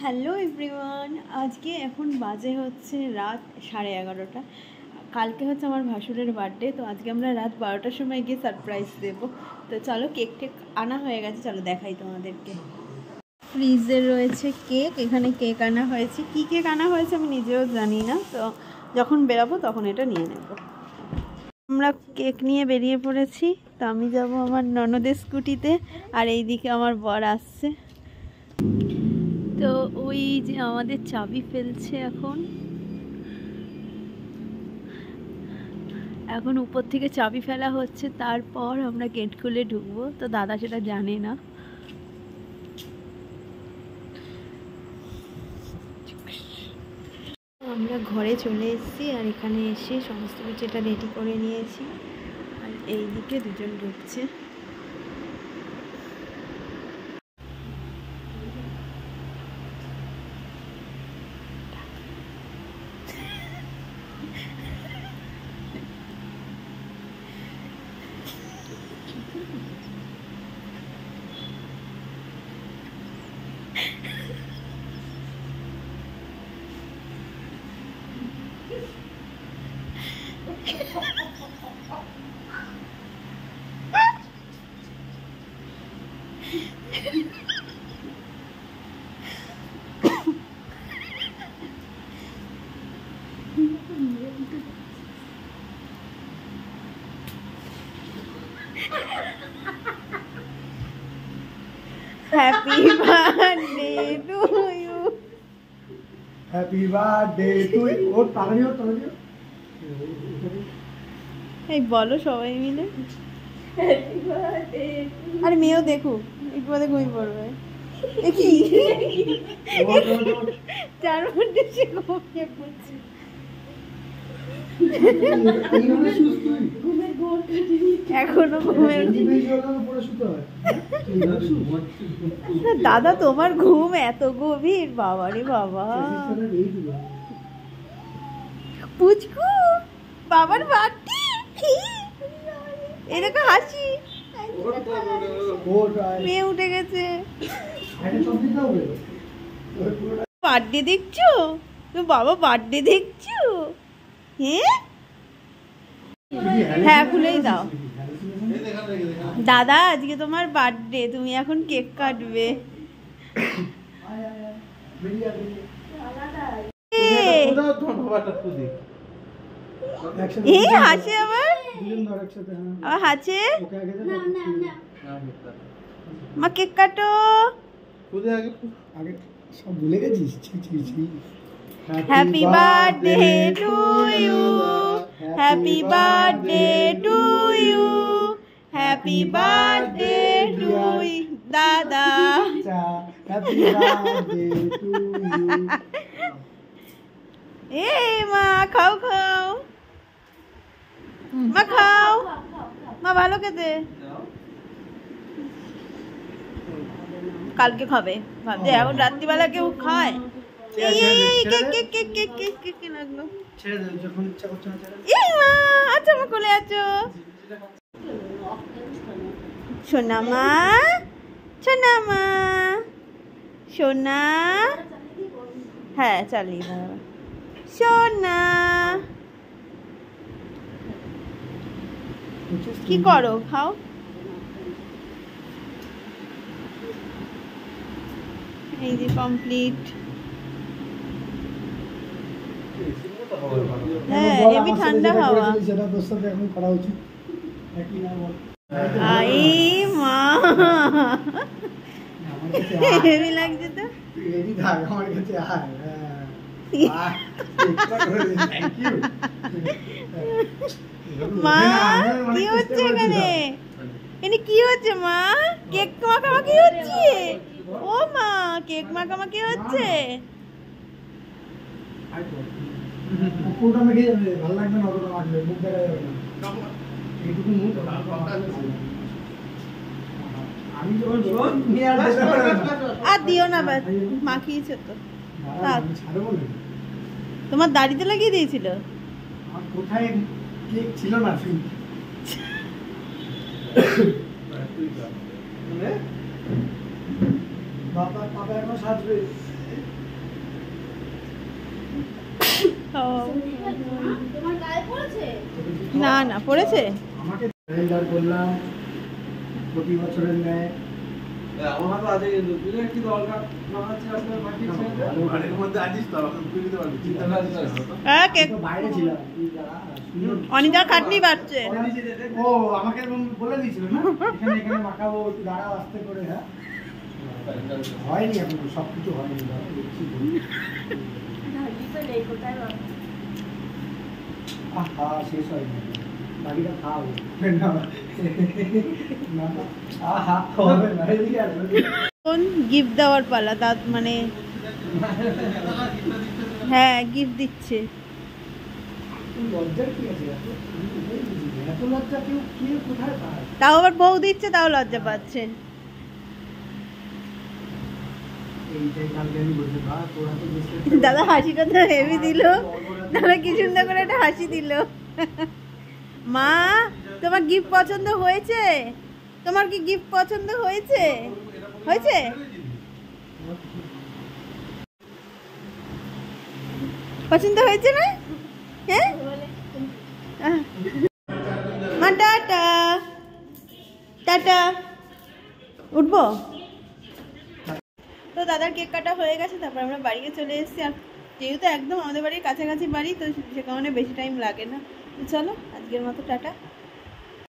Hello everyone, আজকে এখন বাজে হচ্ছে রাত 11:30। কালকে হচ্ছে আমার ভাসুরের বার্থডে, তো আজকে আমরা রাত 12টার সময় গিয়ে সারপ্রাইজ দেবো। তো চলো, কেক টেক আনা হয়ে গেছে, চলো দেখাই তোমাদেরকে। ফ্রিজে রয়েছে কেক, এখানে কেক আনা হয়েছে। কি কেক আনা হয়েছে আমি নিজেও জানি না, তো যখন বেরাবো তখন এটা নিয়ে নেব। আমরা কেক নিয়ে বেরিয়ে পড়েছি। তো আমি যাব আমার ননদের স্কুটিতে, আর এইদিকে আমার বর আসছে। তো ওই যে আমাদের চাবি ফেলছে এখন উপর থেকে চাবি ফেলা হচ্ছে, তারপর আমরা গেট খুলে ঢুকবো। তো দাদা সেটা জানে না। আমরা ঘরে চলে এসেছি, আর এখানে এসে সমস্ত কিছু এটা রেডি করে নিয়েছি। আর এইদিকে দুজন ঢুকছে। Happy birthday to you. Happy birthday to you. ও তাড়াতাড়ি তাড়াতাড়ি। এই বলো সবাই মিলে হ্যাপি বার্থডে। আরে মেয়েও দেখুক, একটু বাদে ঘুমিয়ে পড়বে। দেখি চার ঘন্টা সে ঘুমিয়ে পড়ছে। এখনো ঘুমের দাদা, তোমার ঘুম এত গভীর? বাবারে বাবা, পুচকু বাবার বাড়তি এরকম হাসি। মেয়ে উঠে গেছে। বার্থডে দেখছো? তুমি বাবা বার্থডে দেখছো? হ্যাঁ খুলেই দাও। দাদা, আজকে তোমার বার্থডে, তুমি এখন কেক কাটবে। হাসে আবার হাসে। মা কেক কাটো। সব ভুলে গেছিস? Happy birthday to you, happy birthday to you, happy birthday to দাদা। Happy birthday to you. এই মা খাও খাও, মা খাও, মা ভালো খেতে। কালকে খাবে ভাবছে, এখন রাত্রিবেলা কেউ খায়? আচ্ছা মা কোলে আছো। সোনা মা, সোনা মা, সোনা। হ্যাঁ চালিয়ে দাও সোনা। কি করো? খাও। এই যে কমপ্লিট। হ্যাঁ হেভি ঠান্ডা হাওয়া। যেটা তোর সাথে এখন করা উচিত। মা হেভি লাগছে তো। রেডি থাক, আমার কাছে আয়। মা কি হচ্ছে এখানে? এখানে কি হচ্ছে মা? কেক মাখামাখি হচ্ছে? ও মা, কেক মাখামাখি হচ্ছে? পুরোটা মেখে যাবে, ভালো লাগবে না অতটা মাখলে, মুখ দেখা যাবে না। এইটুকু মুখ আমি যখন নিয়ে আর দিও না, মাখিয়েছো তো। তোমার দাড়িতে লাগিয়ে দিয়েছিল? কোথায় কেক ছিল না। বাবা বাবা এখন সাজবে। না না পড়েছে। আমাকে সারেন্ডার করলাম প্রতি বছরের ন্যায়। আমার তো আজকে কি দরকার না আছে আপনার বাকি বাড়ির মধ্যে আছিস তো তুই দিতে পারবি চিন্তা না হ্যাঁ কেক বাইরে ছিলাম অনিতা খাটনি বাড়ছে। ও আমাকে বলে দিয়েছিল না এখানে এখানে মাখাবো দাঁড়াও আস্তে করে। হ্যাঁ হয়নি এখন সব কিছু হয়নি দেখছি আহা শেষ হয়নি বাকিটা খাওয়াবো আহা হবে না এদিকে আসবে কোন গিফট দেওয়ার পালা দাঁত মানে হ্যাঁ গিফট দিচ্ছে। লজ্জার কি আছে এত লজ্জা কেউ কে কোথায় পায়? তাও আবার বউ দিচ্ছে তাও লজ্জা পাচ্ছে। এইটাই কালকে আমি বলছি বা তোরা তো বুঝতে দাদা হাসিটা তো হেভি দিল, দাদা কি সুন্দর করে একটা হাসি দিল। মা তোমার গিফট পছন্দ হয়েছে? তোমার কি গিফট পছন্দ হয়েছে? হয়েছে? পছন্দ হয়েছে না? হ্যাঁ মা টাটা টাটা উঠবো। তো দাদার কেক কাটা হয়ে গেছে, তারপর আমরা বাড়িতে চলে এসেছি। আর যেহেতু একদম আমাদের বাড়ির কাছাকাছি বাড়ি, তো সে কারণে বেশি টাইম লাগে না। তো চলো আজকের মতো টাটা।